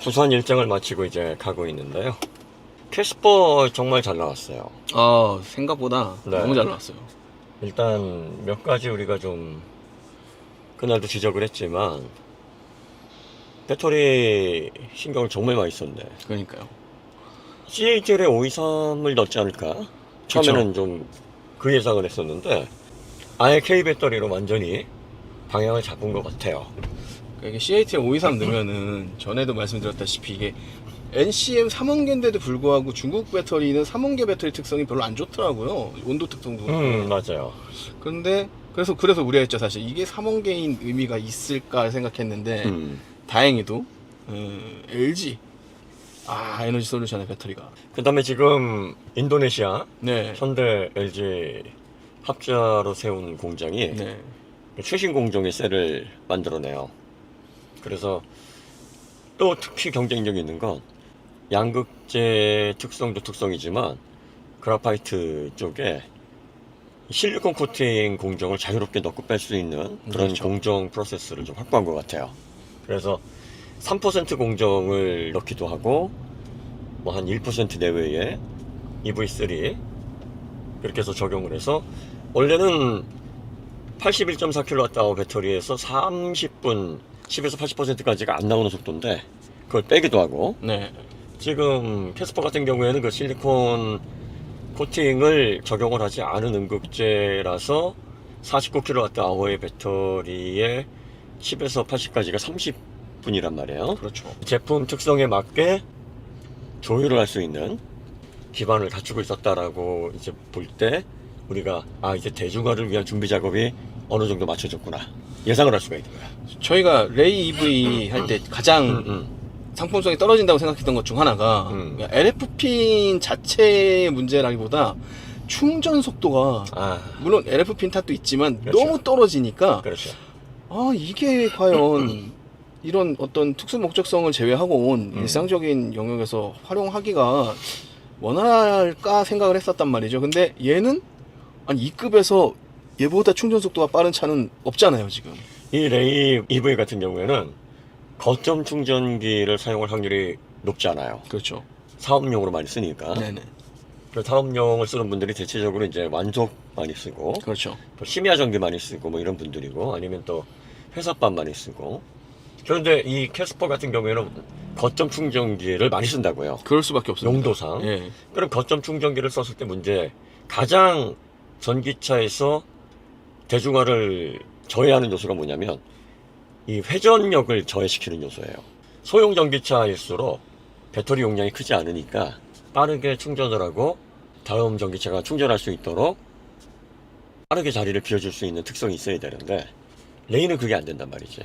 부산 일정을 마치고 이제 가고 있는데요. 캐스퍼 정말 잘 나왔어요. 생각보다 네. 너무 잘 나왔어요. 일단 몇 가지 우리가 좀 그날도 지적을 했지만 배터리 신경을 정말 많이 썼네. 그러니까요. CATL에 523을 넣지 않을까? 처음에는 좀 그 예상을 했었는데 아예 K 배터리로 완전히 방향을 잡은 것 같아요. 이게 CATL 523 넣으면은 전에도 말씀드렸다시피 이게 NCM 3원계인데도 불구하고 중국 배터리는 3원계 배터리 특성이 별로 안 좋더라고요. 온도 특성도. 맞아요. 그런데 그래서 우려했죠. 사실 이게 3원계인 의미가 있을까 생각했는데 다행히도 LG 에너지 솔루션의 배터리가. 그 다음에 지금 인도네시아 네. 현대 LG 합자로 세운 공장이 네. 최신 공정의 셀을 만들어내요. 그래서 또 특히 경쟁력이 있는 건 양극재 특성도 특성이지만 그래파이트 쪽에 실리콘 코팅 공정을 자유롭게 넣고 뺄 수 있는 그런 그렇죠. 공정 프로세스를 좀 확보한 것 같아요. 그래서 3% 공정을 넣기도 하고 뭐 한 1% 내외의 EV3 그렇게 해서 적용을 해서 원래는 81.4kWh 배터리에서 30분 10에서 80%까지가 안 나오는 속도인데 그걸 빼기도 하고 네. 지금 캐스퍼 같은 경우에는 그 실리콘 코팅을 적용을 하지 않은 음극재라서 49kWh의 배터리에 10에서 80까지가 30분이란 말이에요. 그렇죠. 제품 특성에 맞게 조율을 할 수 있는 기반을 갖추고 있었다라고 이제 볼 때 우리가 이제 대중화를 위한 준비 작업이 어느 정도 맞춰졌구나 예상을 할 수가 있는 거야. 저희가 레이 EV 할 때 가장 상품성이 떨어진다고 생각했던 것 중 하나가 LF핀 자체의 문제라기보다 충전 속도가 물론 LF핀 탓도 있지만 그렇죠. 너무 떨어지니까 그렇죠. 이게 과연 이런 어떤 특수 목적성을 제외하고 온 일상적인 영역에서 활용하기가 원활할까 생각을 했었단 말이죠. 근데 얘는 아니 이 급에서 얘보다 충전 속도가 빠른 차는 없잖아요 지금. 이 레이 EV 같은 경우에는 거점 충전기를 사용할 확률이 높지 않아요. 그렇죠. 사업용으로 많이 쓰니까. 네네. 그래서 사업용을 쓰는 분들이 대체적으로 이제 완속 많이 쓰고, 그렇죠. 또 심야 전기 많이 쓰고 뭐 이런 분들이고, 아니면 또 회사밥 많이 쓰고. 그런데 이 캐스퍼 같은 경우에는 거점 충전기를 많이 쓴다고요. 그럴 수밖에 없습니다. 용도상. 예. 그럼 거점 충전기를 썼을 때 문제, 가장 전기차에서 대중화를 저해하는 요소가 뭐냐면 이 회전력을 저해시키는 요소예요. 소형 전기차일수록 배터리 용량이 크지 않으니까 빠르게 충전을 하고 다음 전기차가 충전할 수 있도록 빠르게 자리를 비워줄 수 있는 특성이 있어야 되는데 레이는 그게 안 된단 말이지.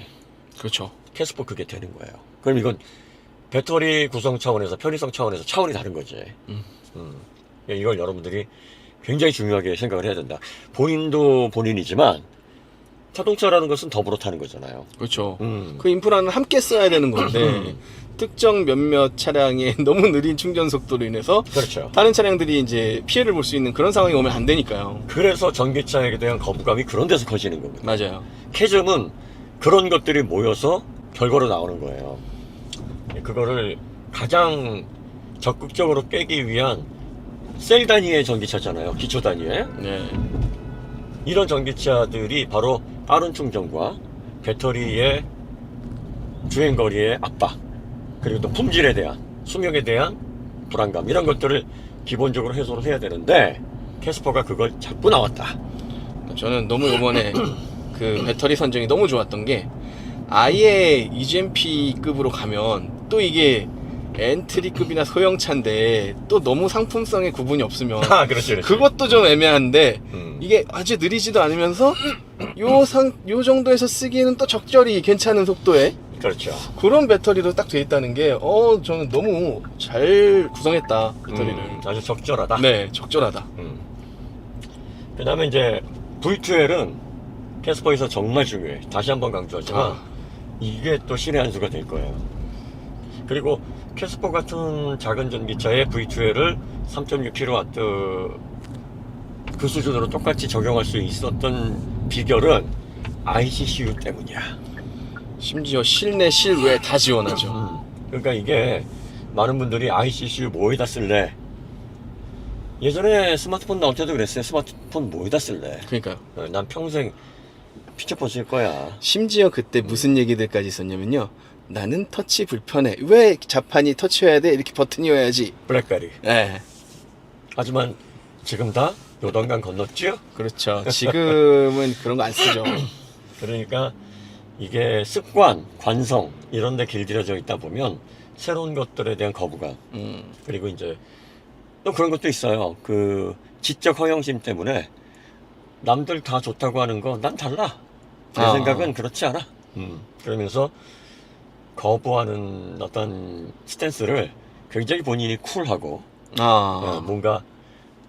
그렇죠. 캐스퍼 그게 되는 거예요. 그럼 이건 배터리 구성 차원에서 편의성 차원에서 차원이 다른 거지. 이걸 여러분들이 굉장히 중요하게 생각을 해야 된다. 본인도 본인이지만 자동차라는 것은 더불어 타는 거잖아요. 그렇죠. 그 인프라는 함께 써야 되는 건데 특정 몇몇 차량의 너무 느린 충전 속도로 인해서 그렇죠. 다른 차량들이 이제 피해를 볼 수 있는 그런 상황이 오면 안 되니까요. 그래서 전기차에 대한 거부감이 그런 데서 커지는 겁니다. 맞아요. 캐즘은 그런 것들이 모여서 결과로 나오는 거예요. 그거를 가장 적극적으로 깨기 위한 셀 단위의 전기차잖아요. 기초 단위의. 네. 이런 전기차들이 바로 빠른 충전과 배터리의 주행거리의 압박, 그리고 또 품질에 대한, 수명에 대한 불안감, 이런 것들을 기본적으로 해소를 해야 되는데 캐스퍼가 그걸 잡고 나왔다. 저는 너무 이번에 그 배터리 선정이 너무 좋았던 게 아예 EGMP급으로 가면 또 이게 엔트리급이나 소형차인데 또 너무 상품성의 구분이 없으면 그렇지. 그것도 좀 애매한데 이게 아주 느리지도 않으면서 요 정도에서 쓰기에는 또 적절히 괜찮은 속도에 그렇죠. 그런 배터리로 딱 돼 있다는 게 저는 너무 잘 구성했다 배터리를. 아주 적절하다. 네, 적절하다. 그 다음에 이제 V2L은 캐스퍼에서 정말 중요해. 다시 한번 강조하지만 이게 또 신의 한 수가 될 거예요. 그리고 캐스퍼 같은 작은 전기차에 V2L을 3.6kW 그 수준으로 똑같이 적용할 수 있었던 비결은 ICCU 때문이야. 심지어 실내 실외 다 지원하죠. 그러니까 이게 많은 분들이 ICCU 뭐에다 쓸래? 예전에 스마트폰 나올 때도 그랬어요. 스마트폰 뭐에다 쓸래? 그러니까요. 난 평생 피처폰 쓸 거야. 심지어 그때 무슨 얘기들까지 있었냐면요. 나는 터치 불편해. 왜 자판이 터치해야 돼? 이렇게 버튼이어야지. 블랙베리. 예. 하지만 지금 다 요단강 건넜죠? 그렇죠. 지금은 그런 거 안 쓰죠. 그러니까 이게 습관, 관성 이런 데 길들여져 있다 보면 새로운 것들에 대한 거부감 그리고 이제 또 그런 것도 있어요. 그 지적 허영심 때문에 남들 다 좋다고 하는 거 난 달라. 내 생각은 그렇지 않아. 그러면서 거부하는 어떤 스탠스를 굉장히 본인이 쿨하고 뭔가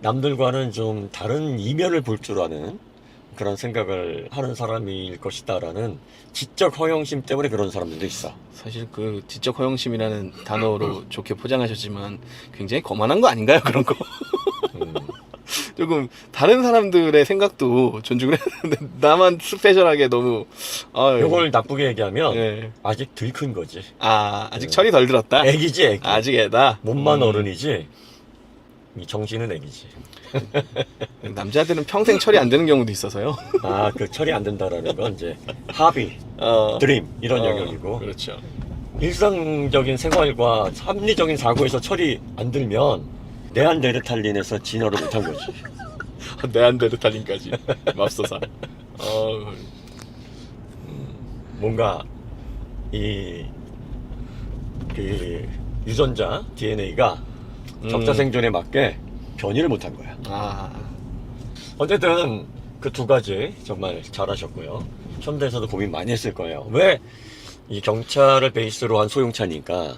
남들과는 좀 다른 이면을 볼 줄 아는 그런 생각을 하는 사람일 것이다라는 지적 허영심 때문에 그런 사람들도 있어. 사실 그 지적 허영심이라는 단어로 좋게 포장하셨지만 굉장히 거만한 거 아닌가요? 그런 거. 조금 다른 사람들의 생각도 존중을 해야 되는데 나만 스페셜하게 너무 이걸 나쁘게 얘기하면 예. 아직 덜 큰 거지. 아직 철이 덜 들었다. 애기지 애기. 아직 애다. 몸만 어른이지 이 정신은 애기지. 남자들은 평생 철이 안 되는 경우도 있어서요. 그 철이 안 된다라는 건 이제 합의, 드림 이런 영역이고 그렇죠. 일상적인 생활과 합리적인 사고에서 철이 안 들면 네안데르탈린에서 진화를 못한 거지. 네안데르탈린까지 맙소사. 뭔가 이 그 유전자 DNA가 적자 생존에 맞게 변이를 못한 거야. 어쨌든 그 두 가지 정말 잘하셨고요. 현대에서도 고민 많이 했을 거예요. 왜 이 경차를 베이스로 한 소형차니까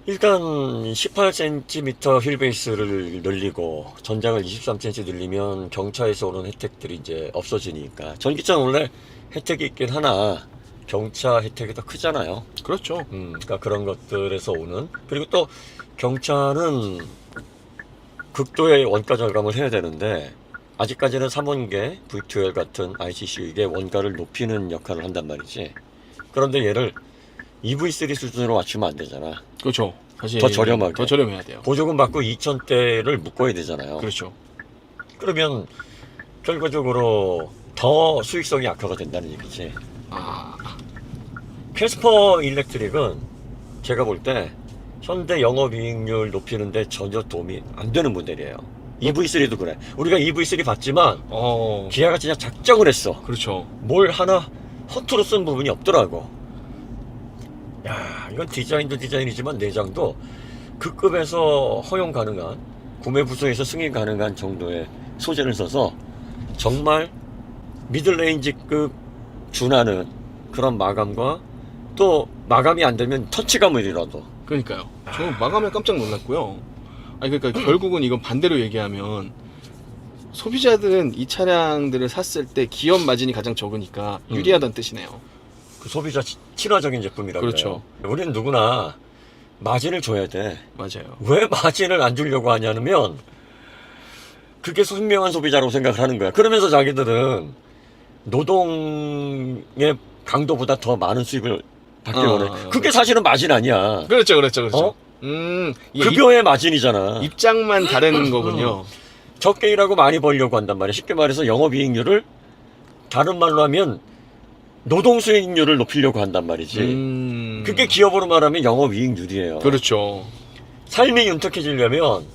일단 18cm 휠 베이스를 늘리고 전장을 23cm 늘리면 경차에서 오는 혜택들이 이제 없어지니까 전기차는 원래 혜택이 있긴 하나 경차 혜택이 더 크잖아요. 그렇죠. 그러니까 그런 것들에서 오는 그리고 또 경차는 극도의 원가 절감을 해야 되는데 아직까지는 3원계 V2L 같은 ICCU 이게 원가를 높이는 역할을 한단 말이지. 그런데 얘를 EV3 수준으로 맞추면 안 되잖아. 그렇죠. 사실 더 저렴하게. 더 저렴해야 돼요. 보조금 받고 2,000대를 묶어야 되잖아요. 그렇죠. 그러면 결과적으로 더 수익성이 악화가 된다는 얘기지. 캐스퍼 일렉트릭은 제가 볼 때 현대 영업이익률 높이는데 전혀 도움이 안 되는 모델이에요. EV3도 그래. 우리가 EV3 봤지만 기아가 진짜 작정을 했어. 그렇죠. 뭘 하나 허투루 쓴 부분이 없더라고. 야, 이건 디자인도 디자인이지만 내장도 그 급에서 허용 가능한 구매 부서에서 승인 가능한 정도의 소재를 써서 정말 미들레인지급 준하는 그런 마감과 또 마감이 안 되면 터치감이라도. 그러니까요. 저 마감에 깜짝 놀랐고요. 그러니까 결국은 이건 반대로 얘기하면 소비자들은 이 차량들을 샀을 때 기업 마진이 가장 적으니까 유리하다는 뜻이네요. 그 소비자 친화적인 제품이라고. 그렇죠. 그래요. 우리는 누구나 마진을 줘야 돼. 맞아요. 왜 마진을 안 주려고 하냐면 그게 현명한 소비자라고 생각을 하는 거야. 그러면서 자기들은 노동의 강도보다 더 많은 수익을 받기 원해. 그게 사실은 마진 아니야. 그렇죠, 그렇죠, 그렇죠. 급여의 마진이잖아. 입장만 다른 거군요. 적게 일하고 많이 벌려고 한단 말이야. 쉽게 말해서 영업이익률을 다른 말로 하면 노동수익률을 높이려고 한단 말이지. 그게 기업으로 말하면 영업이익률이에요. 그렇죠. 삶이 윤택해지려면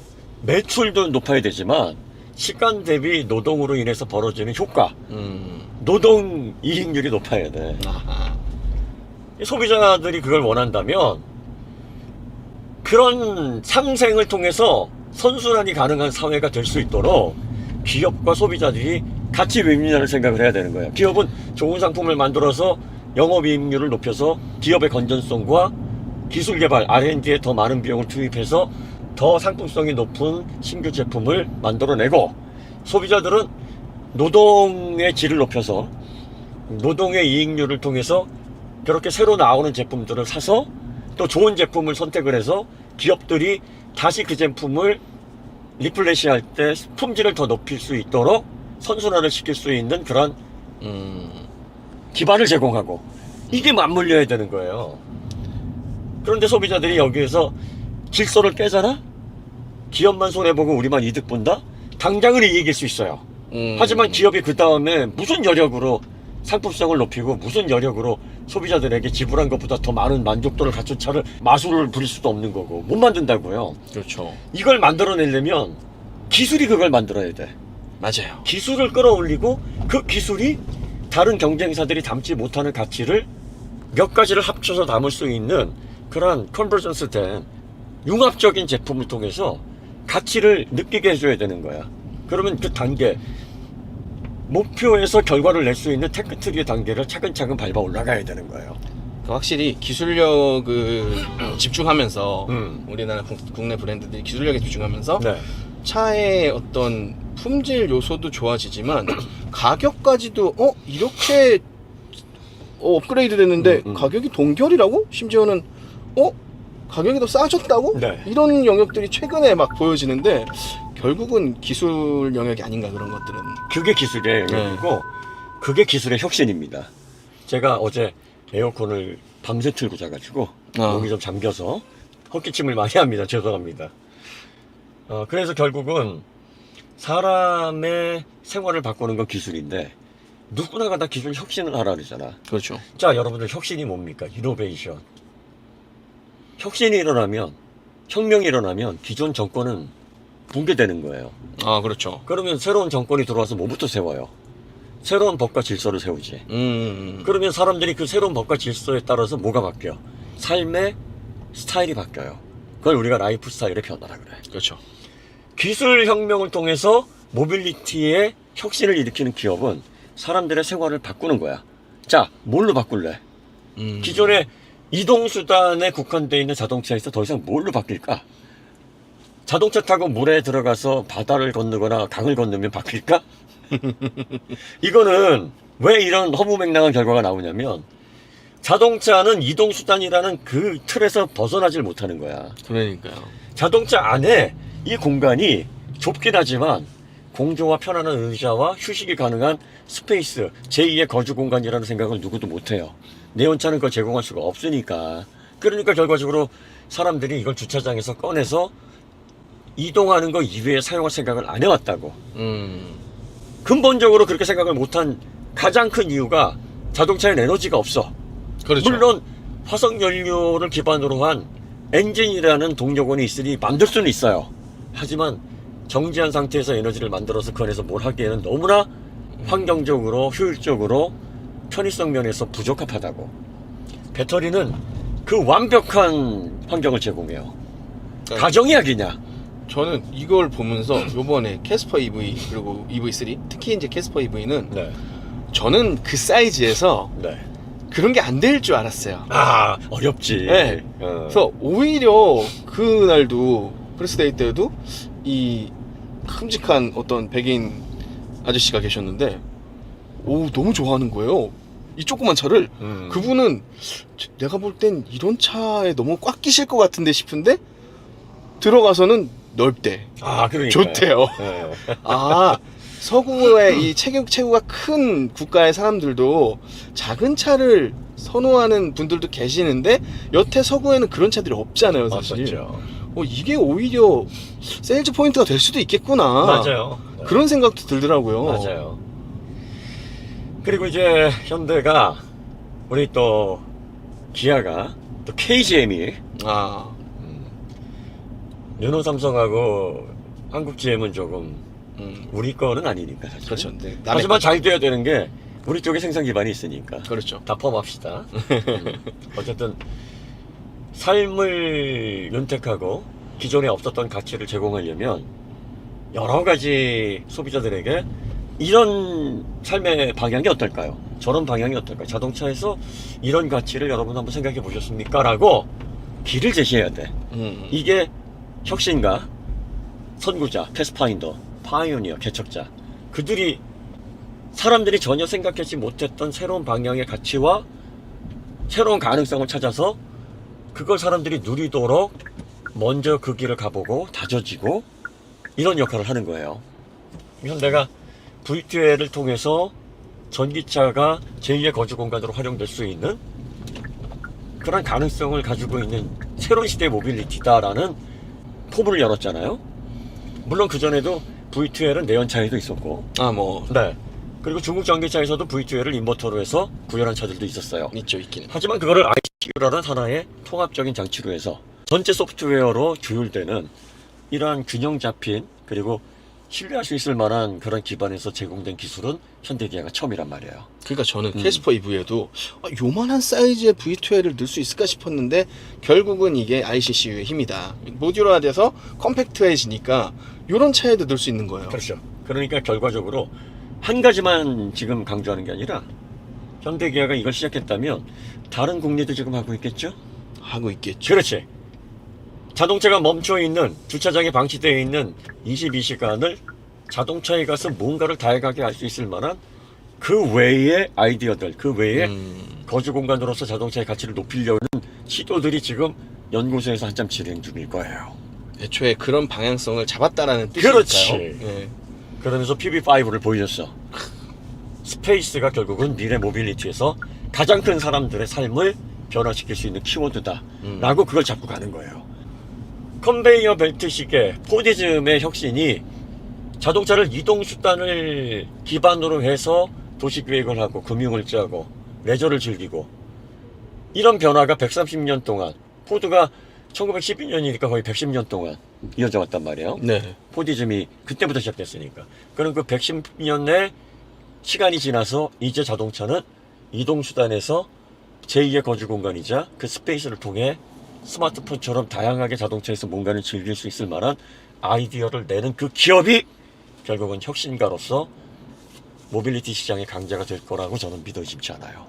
매출도 높아야 되지만 시간 대비 노동으로 인해서 벌어지는 효과, 노동 이익률이 높아야 돼. 소비자들이 그걸 원한다면 그런 상생을 통해서 선순환이 가능한 사회가 될 수 있도록 기업과 소비자들이 같이 윈윈하는 생각을 해야 되는 거예요. 기업은 좋은 상품을 만들어서 영업이익률을 높여서 기업의 건전성과 기술 개발, R&D에 더 많은 비용을 투입해서 더 상품성이 높은 신규 제품을 만들어내고, 소비자들은 노동의 질을 높여서 노동의 이익률을 통해서 그렇게 새로 나오는 제품들을 사서 또 좋은 제품을 선택을 해서 기업들이 다시 그 제품을 리플레시할 때 품질을 더 높일 수 있도록 선순환을 시킬 수 있는 그런 기반을 제공하고, 이게 맞물려야 되는 거예요. 그런데 소비자들이 여기에서 질서를 깨잖아? 기업만 손해보고 우리만 이득 본다? 당장은 이익일 수 있어요. 하지만 기업이 그 다음에 무슨 여력으로 상품성을 높이고 무슨 여력으로 소비자들에게 지불한 것보다 더 많은 만족도를 갖춘 차를 마술을 부릴 수도 없는 거고 못 만든다고요. 그렇죠. 이걸 만들어내려면 기술이 그걸 만들어야 돼. 맞아요. 기술을 끌어올리고 그 기술이 다른 경쟁사들이 담지 못하는 가치를 몇 가지를 합쳐서 담을 수 있는 그런 컨버전스 된 융합적인 제품을 통해서 가치를 느끼게 해줘야 되는 거야. 그러면 그 단계, 목표에서 결과를 낼 수 있는 테크트리의 단계를 차근차근 밟아 올라가야 되는 거예요. 확실히 기술력을 집중하면서 우리나라 국내 브랜드들이 기술력에 집중하면서 네. 차의 어떤 품질 요소도 좋아지지만 가격까지도 이렇게 업그레이드 됐는데 가격이 동결이라고? 심지어는 가격이 더 싸졌다고? 네. 이런 영역들이 최근에 막 보여지는데 결국은 기술 영역이 아닌가 그런 것들은. 그게 기술의 영역이고 그게 기술의 혁신입니다. 제가 어제 에어컨을 밤새 틀고 자가지고 몸이 좀 잠겨서 헛기침을 많이 합니다. 죄송합니다. 그래서 결국은 사람의 생활을 바꾸는 건 기술인데 누구나가 다 기술 혁신을 하라 그러잖아. 그렇죠. 자, 여러분들 혁신이 뭡니까? 이노베이션. 혁신이 일어나면, 혁명이 일어나면 기존 정권은 붕괴되는 거예요. 아, 그렇죠. 그러면 새로운 정권이 들어와서 뭐부터 세워요? 새로운 법과 질서를 세우지. 그러면 사람들이 그 새로운 법과 질서에 따라서 뭐가 바뀌어? 삶의 스타일이 바뀌어요. 그걸 우리가 라이프 스타일의 변화라 그래. 그렇죠. 기술 혁명을 통해서 모빌리티의 혁신을 일으키는 기업은 사람들의 생활을 바꾸는 거야. 자, 뭘로 바꿀래? 기존의 이동수단에 국한되어 있는 자동차에서 더 이상 뭘로 바뀔까? 자동차 타고 물에 들어가서 바다를 건너거나 강을 건너면 바뀔까? 이거는 왜 이런 허무맹랑한 결과가 나오냐면 자동차는 이동수단이라는 그 틀에서 벗어나질 못하는 거야. 그러니까요. 자동차 안에 이 공간이 좁긴 하지만 공조와 편안한 의자와 휴식이 가능한 스페이스, 제2의 거주 공간이라는 생각을 누구도 못해요. 내연차는 그걸 제공할 수가 없으니까. 그러니까 결과적으로 사람들이 이걸 주차장에서 꺼내서 이동하는 거 이외에 사용할 생각을 안 해왔다고. 근본적으로 그렇게 생각을 못한 가장 큰 이유가 자동차엔 에너지가 없어. 그렇죠. 물론 화석연료를 기반으로 한 엔진이라는 동력원이 있으니 만들 수는 있어요. 하지만 정지한 상태에서 에너지를 만들어서 그 안에서 뭘 하기에는 너무나 환경적으로 효율적으로 편의성 면에서 부적합하다고. 배터리는 그 완벽한 환경을 제공해요. 가정의학이냐? 저는 이걸 보면서 요번에 캐스퍼 EV 그리고 EV3 특히 이제 캐스퍼 EV는 네. 저는 그 사이즈에서 네. 그런 게 안 될 줄 알았어요. 아, 어렵지. 네. 그래서 오히려 그날도 프레스데이 때도 이 큼직한 어떤 백인 아저씨가 계셨는데 너무 좋아하는 거예요. 이 조그만 차를. 그분은 내가 볼 땐 이런 차에 너무 꽉 끼실 것 같은데 싶은데 들어가서는 넓대. 아, 그러니까. 좋대요. 네. 아, 서구의 이 체구가 큰 국가의 사람들도 작은 차를 선호하는 분들도 계시는데 여태 서구에는 그런 차들이 없잖아요, 사실. 맞죠. 이게 오히려 세일즈 포인트가 될 수도 있겠구나. 맞아요. 그런 생각도 들더라고요. 맞아요. 그리고 이제 현대가 우리 또 기아가 또 KGM이 르노 삼성하고 한국 GM은 조금 우리 거는 아니니까 사실. 그렇죠. 네, 하지만 잘 돼야 되는 게 우리 쪽에 생산 기반이 있으니까. 그렇죠. 다 포함합시다. 어쨌든 삶을 윤택하고 기존에 없었던 가치를 제공하려면 여러 가지 소비자들에게 이런 삶의 방향이 어떨까요? 저런 방향이 어떨까요? 자동차에서 이런 가치를 여러분 한번 생각해 보셨습니까? 라고 길을 제시해야 돼. 이게 혁신가, 선구자, 패스파인더, 파이오니어, 개척자, 그들이 사람들이 전혀 생각하지 못했던 새로운 방향의 가치와 새로운 가능성을 찾아서 그걸 사람들이 누리도록 먼저 그 길을 가보고 다져지고 이런 역할을 하는 거예요. 현대가 V2L을 통해서 전기차가 제2의 거주 공간으로 활용될 수 있는 그런 가능성을 가지고 있는 새로운 시대의 모빌리티다라는 포부를 열었잖아요. 물론 그전에도 V2L은 내연 차이도 있었고, 네. 그리고 중국 전기차에서도 V2L을 인버터로 해서 구현한 차들도 있었어요. 있긴. 하지만 그거를 ICU라는 하나의 통합적인 장치로 해서 전체 소프트웨어로 조율되는 이러한 균형 잡힌 그리고 신뢰할 수 있을 만한 그런 기반에서 제공된 기술은 현대기아가 처음이란 말이에요. 그러니까 저는 캐스퍼 EV에도 요만한 사이즈의 V2L을 넣을 수 있을까 싶었는데 결국은 이게 ICCU의 힘이다. 모듈화돼서 컴팩트해지니까 요런 차에도 넣을 수 있는 거예요. 그렇죠. 그러니까 결과적으로 한 가지만 지금 강조하는 게 아니라 현대기아가 이걸 시작했다면 다른 국내도 지금 하고 있겠죠? 하고 있겠죠. 그렇지. 자동차가 멈춰있는 주차장에 방치되어 있는 22시간을 자동차에 가서 뭔가를 다양하게 할 수 있을 만한 그 외의 아이디어들, 그 외의 거주 공간으로서 자동차의 가치를 높이려는 시도들이 지금 연구소에서 한참 진행 중일 거예요. 애초에 그런 방향성을 잡았다라는 뜻일까요? 그렇지. 네. 그러면서 PB5를 보여줬어. 스페이스가 결국은 미래 모빌리티에서 가장 큰 사람들의 삶을 변화시킬 수 있는 키워드다 라고 그걸 잡고 가는 거예요. 컨베이어 벨트식의 포디즘의 혁신이 자동차를 이동수단을 기반으로 해서 도시계획을 하고 금융을 짜고 레저를 즐기고 이런 변화가 130년 동안 포드가 1912년이니까 거의 110년 동안 이어져 왔단 말이에요. 네. 포디즘이 그때부터 시작됐으니까. 그럼 그 110년의 시간이 지나서 이제 자동차는 이동수단에서 제2의 거주 공간이자 그 스페이스를 통해 스마트폰처럼 다양하게 자동차에서 뭔가를 즐길 수 있을 만한 아이디어를 내는 그 기업이 결국은 혁신가로서 모빌리티 시장의 강자가 될 거라고 저는 믿어 의심치 않아요.